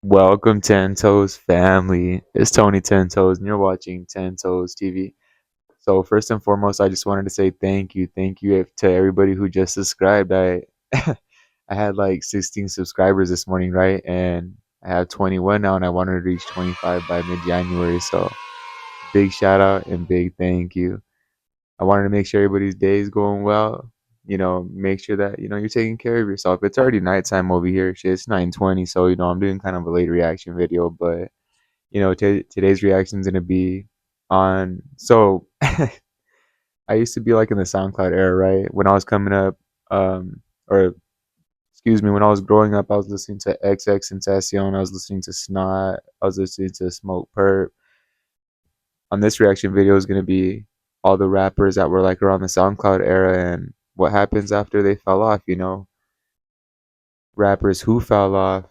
Welcome, Tentoes family. It's Tony Tentoes, and you're watching TentoezTV. So first and foremost, I just wanted to say thank you to everybody who just subscribed. I I had like 16 subscribers this morning, right? And I have 21 now, and I wanted to reach 25 by mid-January. So big shout out and big thank you. I wanted to make sure everybody's day is going well. Make sure that you're taking care of yourself. It's already nighttime over here. Shit, it's 9:20, so I'm doing kind of a late reaction video, but today's reaction is gonna be on. So I used to be like in the SoundCloud era, right? When I was coming up, or excuse me, when I was growing up, I was listening to XX Tentacion, I was listening to Snot, I was listening to Smoke Perp. On this reaction video is gonna be all the rappers that were like around the SoundCloud era and what happens after they fell off. Rappers who fell off,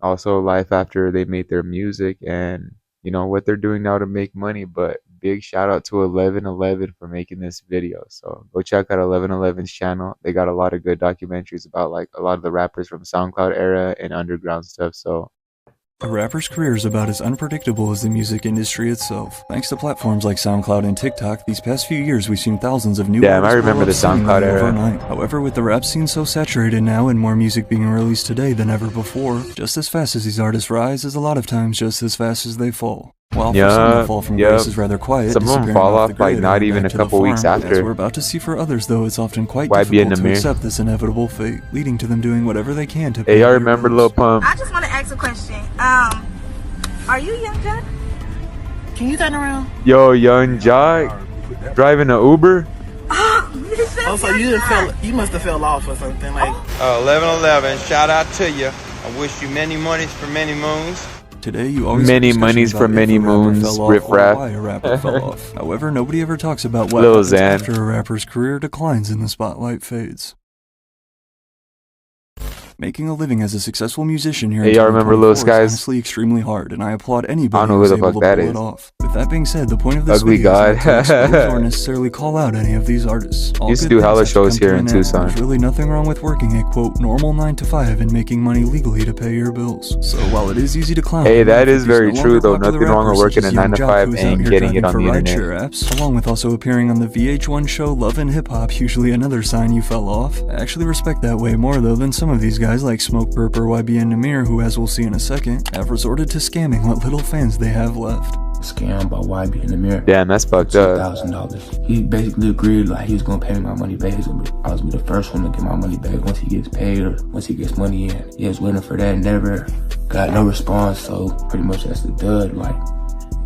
also life after they made their music, and what they're doing now to make money. But big shout out to 1111 for making this video. So go check out 1111's channel. They got a lot of good documentaries about like a lot of the rappers from SoundCloud era and underground stuff. So a rapper's career is about as unpredictable as the music industry itself. Thanks to platforms like SoundCloud and TikTok, these past few years we've seen thousands of new artists I remember the SoundCloud era. Overnight. However, with the rap scene so saturated now and more music being released today than ever before, just as fast as these artists rise is a lot of times just as fast as they fall. While for some the fall from grace is rather quiet, some of them fall off like not even a couple weeks after. As we're about to see for others, though, it's often quite difficult to accept this inevitable fate, leading to them doing whatever they can to pay. Hey, I remember Lil Pump. I just want to ask a question. Are you Young Jock? Can you turn around? Yo, Young Jock driving an Uber. Oh, so you must have fell off or something like. 1111, shout out to you. I wish you many monies for many moons. Today, you always many monies for many moons. Riff raff. Why a rapper fell off. However, nobody ever talks about what Lil happens Xan. after a rapper's career declines and the spotlight fades. Making a living as a successful musician here in y'all remember Lil is Skies? honestly extremely hard, and I applaud anybody I don't know who's who the able fuck to that pull is. it off. With that being said, the point of this Ugly video God. is not to expose or necessarily call out any of these artists. All Used to good do things hella have to shows come to here an in end. Tucson. There's really nothing wrong with working a quote normal 9 to 5 and making money legally to pay your bills. So while it is easy to clown, Hey, that is these very no true, longer though. popular Nothing wrong with rappers working such a as 9 to Young 5 Jock, who's out and here getting it on driving the for internet. rideshare apps, along with also appearing on the VH1 show Love and Hip Hop, usually another sign you fell off. I actually respect that way more though than some of these guys like Smoke Perp or YBN Namir, who, as we'll see in a second, have resorted to scamming what little fans they have left. Scam by YB in the mirror. Damn, that's fucked up. $2,000. He basically agreed like he was gonna pay me my money back. I was gonna be the first one to get my money back once he gets paid or once he gets money in. He was waiting for that, never got no response. So pretty much that's the dud. Like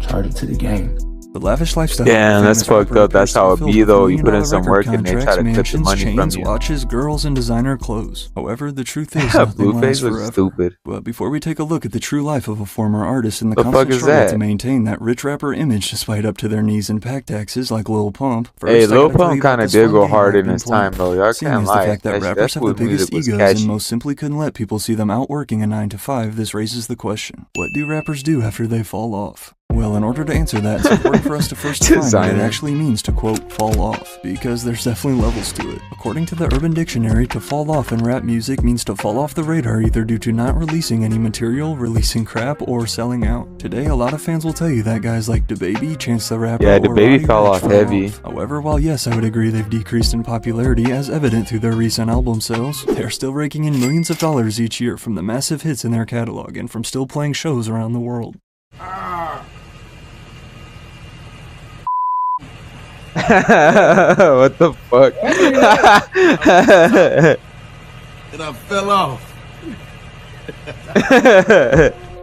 charge it to the game. The lavish lifestyle. Damn, that's famous rapper fucked up. That's how it filled be, with though. You put in million-dollar some record work and they try contracts, to clip the mansions, money from chains, you. watches, girls, and designer clothes. However, the truth is nothing Blueface lasts looks forever. stupid. But before we take a look at the true life of a former artist and the The fuck constant is struggle that? to maintain that rich rapper image despite up to their knees in pack taxes like Lil Pump. First, Hey, I Lil gotta tell Pump you about kind of this did fun go game hard I've in been his playing. time, though. Y'all Seeing can't as the lie. fact that rappers have the That biggest music was egos catchy. and most simply couldn't let people see them outworking a 9 to 5, this raises the question: what do rappers do after they fall off? Well, in order to answer that, it's important for us to first define what it Designer. actually means to, quote, fall off, because there's definitely levels to it. According to the Urban Dictionary, to fall off in rap music means to fall off the radar either due to not releasing any material, releasing crap, or selling out. Today, a lot of fans will tell you that guys like DaBaby, Chance the Rapper, Yeah, or DaBaby Roddy fell Ricch off fell heavy. off. However, while yes, I would agree they've decreased in popularity as evident through their recent album sales, they're still raking in millions of dollars each year from the massive hits in their catalog and from still playing shows around the world. What the fuck? And I fell off.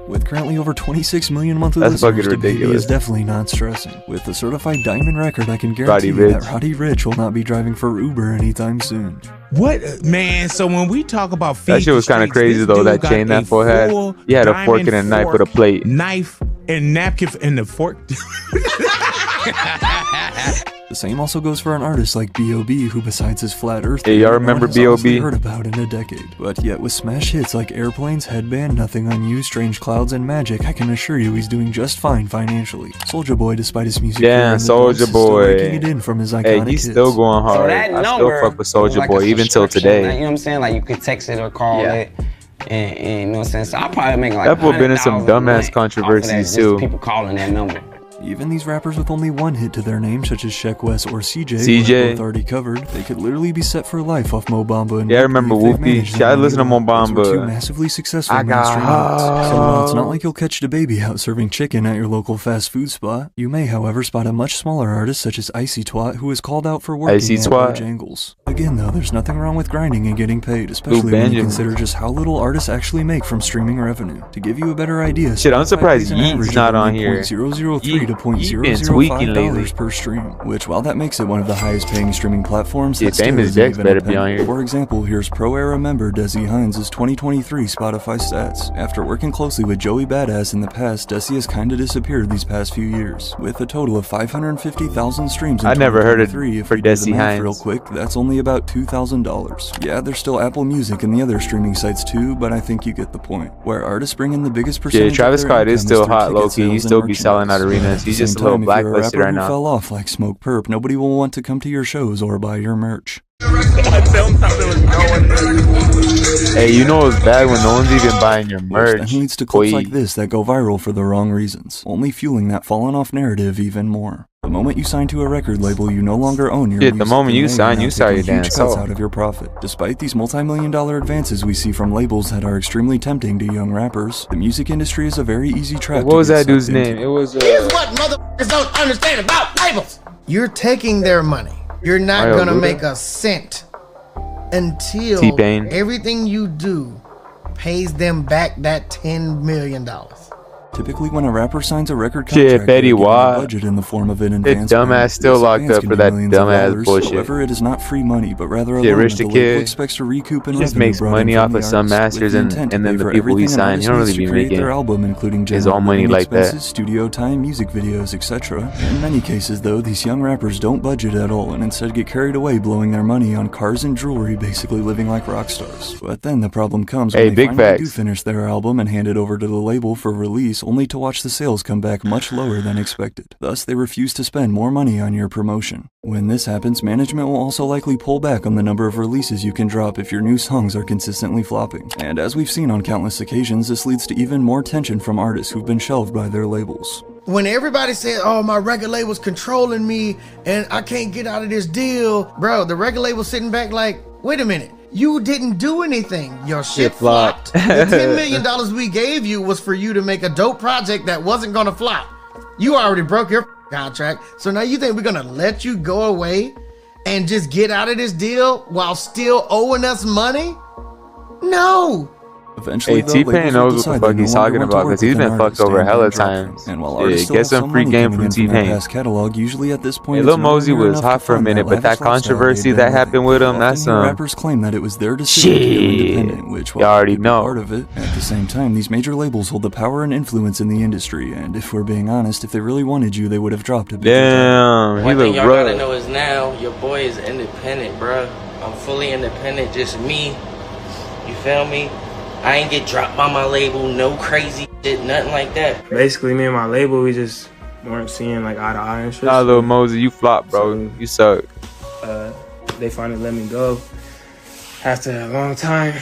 With currently over 26 million monthly That's listeners, fucking DaBaby ridiculous. is definitely not stressing. With a certified diamond record, I can Roddy guarantee you Ricch. that Roddy Ricch will not be driving for Uber anytime soon. What, man? So when we talk about feed That shit was kind of crazy, though. That chain that fool had. He had a fork and a knife with a plate. Knife and napkin and the fork. The same also goes for an artist like B.O.B., who besides his flat earth Hey, y'all theory, remember no one has honestly B.O.B.? heard about in a decade. But yet with smash hits like Airplanes, Headband, Nothing on You, Strange Clouds, and Magic, I can assure you he's doing just fine financially. Soulja Boy, despite his music career Damn, in the dumps, Soulja is still Boy. raking it in from his iconic Hey, he's hits. still going hard. So that I still number fuck with was Soulja like Boy a even till subscription, like, today. you know what I'm saying? Like you could text it or call it. And you know what I'm saying? So I'll probably make like That would have been in some 100,000 a dumbass month off controversies of that, just too. people calling that number. Even these rappers with only one hit to their name, such as Sheck West or CJ, who are both already covered, they could literally be set for life off Mo Bamba and Yeah, I remember Whoopi. Shit, I listened to Mo Those were two Bamba. massively successful I got mainstream hits. So while it's not like you'll catch the baby out serving chicken at your local fast food spot, you may, however, spot a much smaller artist such as Icy Twat, who is called out for working Icy at Twat. large angles. Again, though, there's nothing wrong with grinding and getting paid, especially when you consider just how little artists actually make from streaming revenue. To give you a better idea, shit, I'm surprised Yeet's not on here. $0.003 to $0.005 per stream, which, while that makes it one of the highest paying streaming platforms, yeah, Famous Dex better be on here. For example, here's Pro Era member Desi Hines' 2023 Spotify stats. After working closely with Joey Badass in the past, Desi has kinda disappeared these past few years, with a total of 550,000 streams in I never heard it 2023. If for we do the Desi math Hines. real quick, that's only about $2,000. Yeah, there's still Apple Music and the other streaming sites too, but I think you get the point. Where artists bring in the biggest percentage. Yeah, Travis of their Scott is income still through hot, ticket low-key. He sales still and be selling out merchandise. arenas. At He's the just a same little time, if you're a blacklisted rapper right who now. fell off like Smoke Perp, nobody will want to come to your shows or buy your merch. Hey, you know it's bad when no one's even buying your Which merch. then leads to clips like this that go viral for the wrong reasons, only fueling that fallen off narrative even more. The moment you sign to a record label, you no longer own your Shit, the music, moment and you they sign, now you take sell a your huge damn cuts soul. out of your profit. Despite these multi-million-dollar advances we see from labels that are extremely tempting to young rappers, the music industry is a very easy trap. What was to get that dude's sucked into. name? It was Here's what motherfuckers don't understand about labels. You're taking their money. You're not Mario gonna Luda? make a cent until T-Pain. everything you do pays them back that $10 million. Typically, when a rapper signs a record Shit, contract, Betty they're given a Watt. budget in the form of an That advance dumbass payment. still This locked advance up can for be that millions of dumbass dollars. bullshit. However, it is not free money, but rather a Shit, loan Rich that the the label Kid. expects to recoup in He just revenue makes brought in money from off the of some artist, with masters the and intent to then pay the for people he everything an signed. artist He don't needs really be to create making their album, including his general own money living like that. expenses, studio time, music videos, etc. In many cases, though, these young rappers don't budget at all and instead get carried away blowing their money on cars and jewelry, basically living like rock stars. But then the problem comes when Hey, they big finally do facts. finish their album and hand it over to the label for release, only to watch the sales come back much lower than expected. Thus, they refuse to spend more money on your promotion. When this happens, management will also likely pull back on the number of releases you can drop if your new songs are consistently flopping. And as we've seen on countless occasions, this leads to even more tension from artists who've been shelved by their labels. When everybody said, oh, my record label's controlling me and I can't get out of this deal, bro, the record label's sitting back like, wait a minute, you didn't do anything. Your shit flopped. The $10 million we gave you was for you to make a dope project that wasn't gonna flop. You already broke your contract, so now you think we're gonna let you go away and just get out of this deal while still owing us money? No. Eventually, Hey, though, T-Pain labels knows will what the decide fuck they no he's longer talking want to about work because he's with an been fucked artist over and hella then drop them. times. And while Yeah, artists still get have some free money game coming from in from their T-Pain. past catalog, usually at this point, Hey, it's Lil no Mosey longer was enough hot to for a fund minute, that but that lavish lifestyle controversy they've that been happened living. with him, Often that's new rappers claim that it was their decision to go independent, which, while you already they could be know. part of it, at the same time, these major labels hold the power and influence in the industry. And if we're being honest, if they really wanted you, they would have dropped a big Damn, he One look thing y'all gotta rough. know is now your boy is independent, bruh. I'm fully independent, just me. You feel me? I ain't get dropped by my label, no crazy shit, nothing like that. Basically, me and my label, we just weren't seeing like eye to eye and shit. Nah, Lil Mosey, you flop, bro. You suck. They finally let me go after a long time.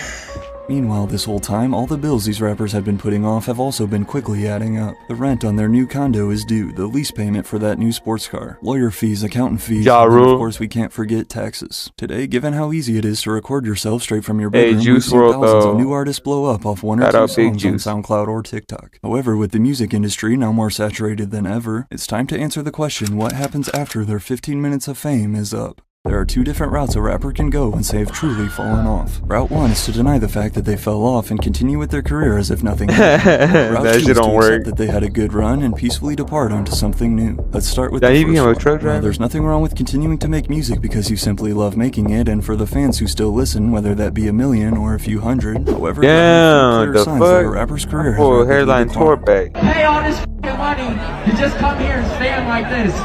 Meanwhile, this whole time, all the bills these rappers have been putting off have also been quickly adding up. The rent on their new condo is due, the lease payment for that new sports car, lawyer fees, accountant fees, Ja and then, Rule. of course we can't forget taxes. Today, given how easy it is to record yourself straight from your Hey, bedroom, we've Juice seen WRLD, thousands though. of new artists blow up off one or Shout two out Big songs on Juice. SoundCloud or TikTok. However, with the music industry now more saturated than ever, it's time to answer the question, what happens after their 15 minutes of fame is up? There are two different routes a rapper can go once they have truly fallen off. Route 1 is to deny the fact that they fell off and continue with their career as if nothing happened. Route That 2 shit is to don't accept work. that they had a good run and peacefully depart onto something new. Let's start with That the he first became a one. truck While driver? there's nothing wrong with continuing to make music because you simply love making it, and for the fans who still listen, whether that be a million or a few hundred. However, there are a Damn, few clear the signs that a fuck? rapper's career has Pull rapidly hairline declined. tore back. Pay all this f***ing money to just come here and stand like this.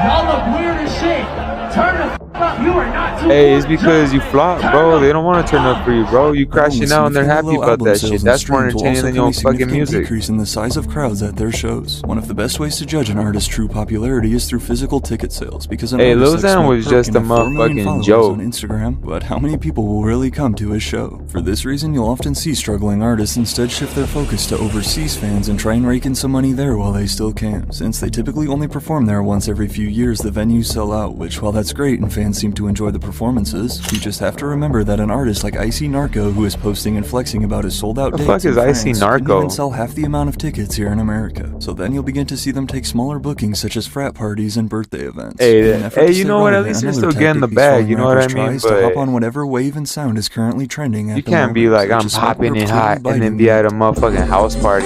Y'all look weird as shit. Turn the f*** You are not too Hey, it's because you flop, bro. They don't want to turn up for you, bro. You crashing out and they're happy about that shit. That's more entertaining than your fucking music. Decrease in the size of crowds at their shows. One of the best ways to judge an artist's true popularity is through physical ticket sales, because an Hey, Lil artist like Xan Smoke was Perp just can a have 4 million motherfucking followers joke. on Instagram, but how many people will really come to his show? For this reason, you'll often see struggling artists instead shift their focus to overseas fans and try and rake in some money there while they still can. Since they typically only perform there once every few years, the venues sell out, which while that's great and fans seem to enjoy the performances, you just have to remember that an artist like Icy Narco, who is posting and flexing about his sold-out dates The fuck is in Icy France, Narco? couldn't even sell half the amount of tickets here in America. So then you'll begin to see them take smaller bookings such as frat parties and birthday events. Hey, you know what? At least you're still getting the bag. You know what I mean? To hop But on whatever wave and sound is currently trending at you the can't be moment, like, such I'm as Smoke popping Perp's it Clearly hot by and then You be at a motherfucking house party.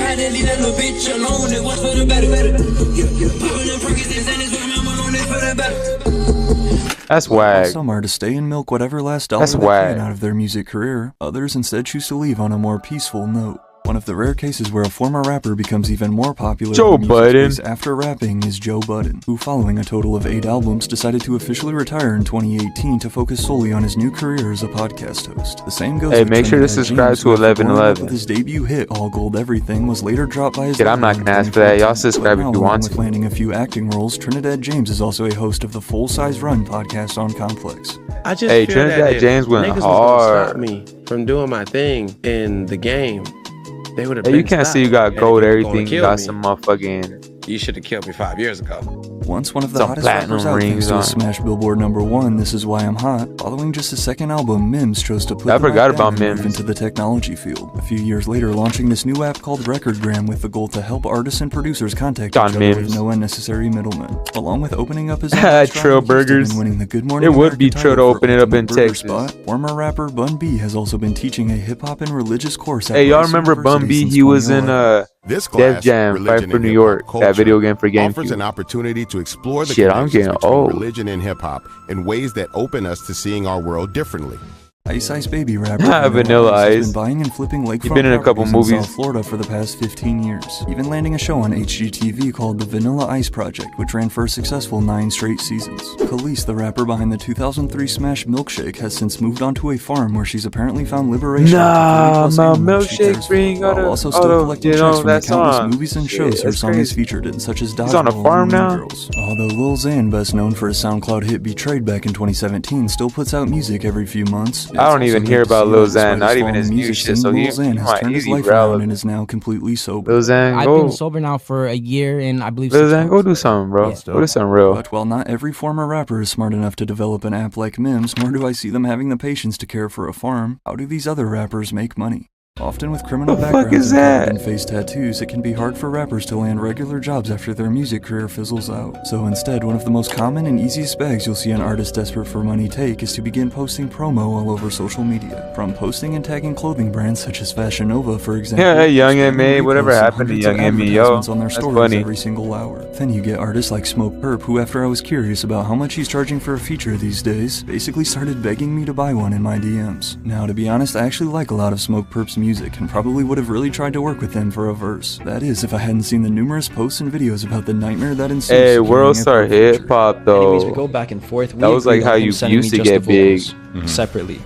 That's While whack. some artists stay and milk whatever last dollar That's they whack. can out of their music career, others instead choose to leave on a more peaceful note. One of the rare cases where a former rapper becomes even more popular Joe in the music Budden. space after rapping is Joe Budden, who following a total of 8 albums decided to officially retire in 2018 to focus solely on his new career as a podcast host. The same goes Hey, with make sure to Trinidad subscribe James, to who after blowing up 1111. with his debut hit All Gold Everything was later dropped by his Shit, I'm not label in gonna ask for that. Y'all 2014. subscribe But if now, you along want with to. landing a few acting roles, Trinidad James is also a host of the Full Size Run podcast on Complex. I just Hey, feel Trinidad that if James went niggas was gonna stop hard. me from doing my thing in the game, they would have Hey, been you can't stopped. say you got And if gold you was everything. gonna You kill got me, some motherfucking. you should have killed me 5 years ago. Once one of the Some hottest platinum rappers out thanks rings to on his it. smash Billboard #1, This Is Why I'm Hot, following just his second album, Mims chose to put I the mic forgot down about and move Mims. into the technology field. A few years later, launching this new app called Recordgram with the goal to help artists and producers contact John each other Mims. with no unnecessary middlemen. Along with opening up his own Trill restaurant in Houston Burgers. and winning the Good Morning It would America be title trill to for open it up Ultimate in Burger Texas. Spot, former rapper Bun B has also been teaching a hip-hop and religious course at Hey, y'all Rice remember Bun University B? since He was in 2011. This Def class, Jam, Fight Religion for and New Hip-Hop York, that Culture, video game for offers an GameCube. opportunity to explore the Shit, I'm connections getting between old. religion and hip-hop in ways that open us to seeing our world differently. Ice Ice Baby rapper Vanilla has Ice. been buying and flipping lakefront He been in a couple properties in movies. South Florida for the past 15 years, even landing a show on HGTV called The Vanilla Ice Project, which ran for a successful 9 straight seasons. Khalees, the rapper behind the 2003 smash Milkshake, has since moved onto a farm where she's apparently found liberation. Nah, with 30+ my animals she Milkshake cares bring for, while out also of- still oh, collecting you know, checks from the that countless song. movies and Shit, shows her that's song is crazy. featured in, such as He's on a Dodgeball farm and Mean now? Girls. Although Lil Xan, best known for his SoundCloud hit Betrayed back in 2017, still puts out music every few months. I don't even hear about Lil Xan, not even Despite his new music shit, scene, so Lil he Xan has might turned his easy life around relevant. and is now completely sober. Lil Xan, I've go. been sober now for a year and I believe Lil 6 Xan, months. go do something, bro. Go do something real. But while not every former rapper is smart enough to develop an app like Mims, nor do I see them having the patience to care for a farm, how do these other rappers make money? Often with criminal The fuck backgrounds is and that? covered in face tattoos, it can be hard for rappers to land regular jobs after their music career fizzles out. So instead, one of the most common and easiest bags you'll see an artist desperate for money take is to begin posting promo all over social media. From posting and tagging clothing brands such as Fashion Nova, for example. Yeah, hey, Young to M.A., whatever reposting happened to hundreds Young of M.A., yo? advertisements on their That's stories funny. every single hour. Then you get artists like Smoke Perp, who after I was curious about how much he's charging for a feature these days, basically started begging me to buy one in my DMs. Now, to be honest, I actually like a lot of Smoke Perp's music and probably would have really tried to work with him for a verse. That is, if I hadn't seen the numerous posts and videos about the nightmare that ensues. Hey, securing World a Star Perp feature. Hip Hop Anyways, we though. go back and forth. We That was agreed like how on him you sending used me to just get the big. vocals separately.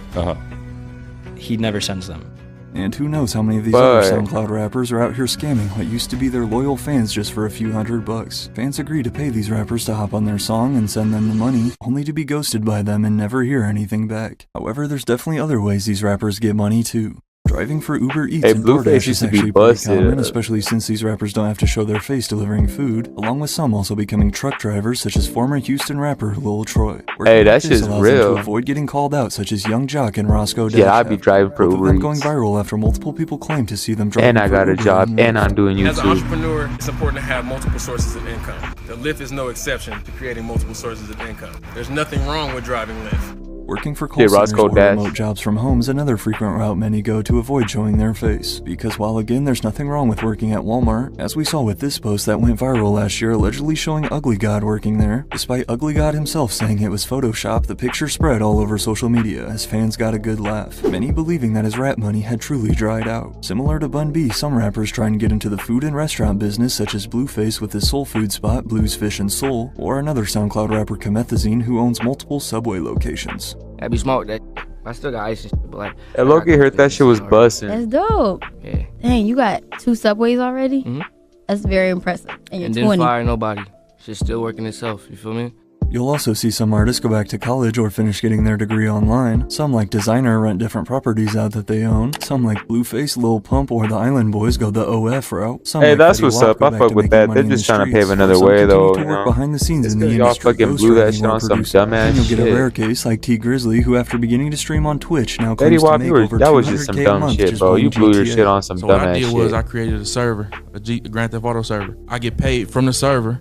He never sends them. And who knows how many of these But- other SoundCloud rappers are out here scamming what used to be their loyal fans just for a few $100. Fans agree to pay these rappers to hop on their song and send them the money, only to be ghosted by them and never hear anything back. However, there's definitely other ways these rappers get money too. Driving for Uber Eats Hey, and Blueface DoorDash used is to be actually pretty busted. common, especially since these rappers don't have to show their face delivering food, along with some also becoming truck drivers such as former Houston rapper Lil Troy. Working Hey, that like this shit's allows them real. to avoid getting called out, such as Young Jock and Roscoe Dash. Yeah, I'd be driving for Both of Uber them going Eats. viral after multiple people claim to see them driving And I for got a Uber job, in and Lyft. I'm doing As an YouTube. entrepreneur, it's important to have multiple sources of income. The Lyft is no exception to creating multiple sources of income. There's nothing wrong with driving Lyft. Working for call Shit, centers Roscoe or Dash. remote jobs from home is another frequent route many go to avoid showing their face. Because while again there's nothing wrong with working at Walmart, as we saw with this post that went viral last year allegedly showing Ugly God working there, despite Ugly God himself saying it was Photoshop, the picture spread all over social media as fans got a good laugh, many believing that his rap money had truly dried out. Similar to Bun B, some rappers try and get into the food and restaurant business, such as Blueface with his soul food spot Blues Fish and Soul, or another SoundCloud rapper Comethazine who owns multiple Subway locations. I be smoked that. I still got ice and shit, but like. Hey, Loki heard that shit was busting. That's dope. Yeah. Dang, you got 2 Subways already? That's very impressive. And you're And 20. didn't fire nobody. Shit's still working itself. You feel me? You'll also see some artists go back to college or finish getting their degree online. Some like Designer rent different properties out that they own. Some like Blueface, Lil Pump, or the Island Boys go the OF route. Some Hey, like that's Fetty what's Wap up. go I back fuck to with making that. money They're in just the trying to pave streets, another or some way, continue though. to You work know, behind the scenes it's in the 'cause y'all industry, fucking blew that ghostwriting shit or on some producing. dumbass And you'll get a shit. rare case like T Grizzly, who after beginning to stream on Twitch now Fetty claims to Wap, make you were, over that was just some 200K a dumb month shit, just bro. playing You blew your GTA. shit on some So what I dumbass did shit. was I created a server, a Grand Theft Auto server. I get paid from the server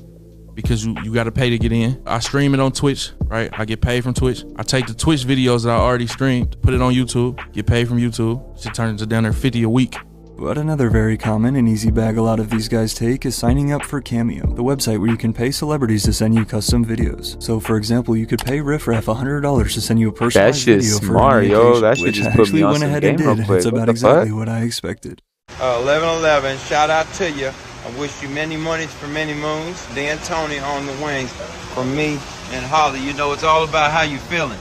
because you got to pay to get in. I stream it on Twitch, right? I get paid from Twitch. I take the Twitch videos that I already streamed, put it on YouTube, get paid from YouTube. Shit turns to down there 50 a week. But another very common and easy bag a lot of these guys take is signing up for Cameo, the website where you can pay celebrities to send you custom videos. So for example, you could pay Riff Raff $100 to send you a That personalized shit's video for smart, any yo. occasion, That shit which just I put me actually on went some ahead game and real did, and quick. it's What about the exactly fuck? what I expected. 1111, shout out to you. I wish you many monies for many moons. Dan Tony on the wings. From me and Holly, you know it's all about how you feeling.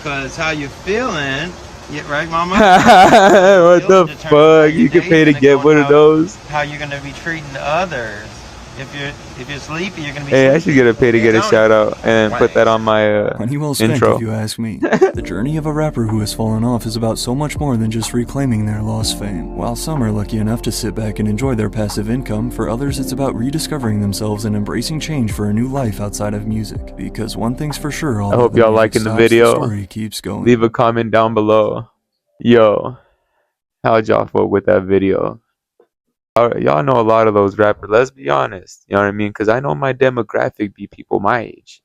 Cause how you feeling, yeah, right, mama? What the fuck? You can pay to get one of those? How you're gonna be treating others. If you're sleepy, you're gonna be Hey, I sleepy. should get a pay to get a shout out and put that on my Money well spent, intro. if you ask me. The journey of a rapper who has fallen off is about so much more than just reclaiming their lost fame. While some are lucky enough to sit back and enjoy their passive income, for others it's about rediscovering themselves and embracing change for a new life outside of music. Because one thing's for sure, I hope y'all liking the video. story keeps going. Leave a comment down below. Yo, how'd y'all fuck with that video? Y'all know a lot of those rappers. Let's be honest. You know what I mean? Because I know my demographic be people my age.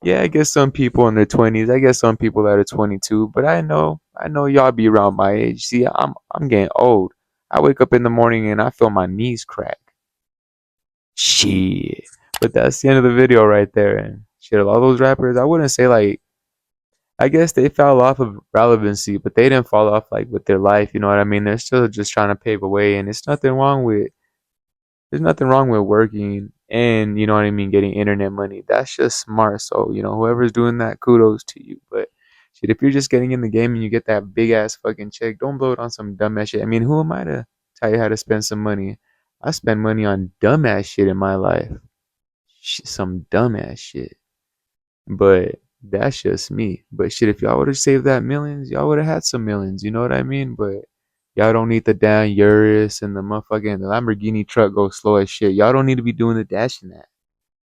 Yeah, I guess some people in their 20s. I guess some people that are 22. But I know y'all be around my age. See, I'm getting old. I wake up in the morning and I feel my knees crack. Shit. But that's the end of the video right there. And shit, a lot of those rappers, I wouldn't say like, I guess they fell off of relevancy, but they didn't fall off like with their life. You know what I mean? They're still just trying to pave a way, and there's nothing wrong with working and, you know what I mean, getting internet money. That's just smart. So, you know, whoever's doing that, kudos to you. But shit, if you're just getting in the game and you get that big ass fucking check, don't blow it on some dumb ass shit. I mean, who am I to tell you how to spend some money? I spend money on dumb ass shit in my life. Some dumb ass shit. But that's just me. But shit, if y'all would have saved that millions, y'all would have had some millions. You know what I mean? But y'all don't need the damn Urus and the motherfucking Lamborghini truck go slow as shit. Y'all don't need to be doing the dashing that.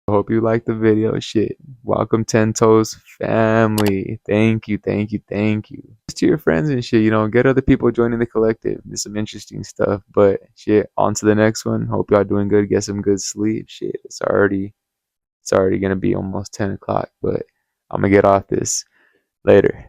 I hope you liked the video. Shit. Welcome Tentoes family. Thank you, thank you, thank you. Just to your friends and shit, you know, get other people joining the collective. There's some interesting stuff. But shit, on to the next one. Hope y'all doing good. Get some good sleep. Shit. It's already gonna be almost 10 o'clock, but I'm gonna get off this later.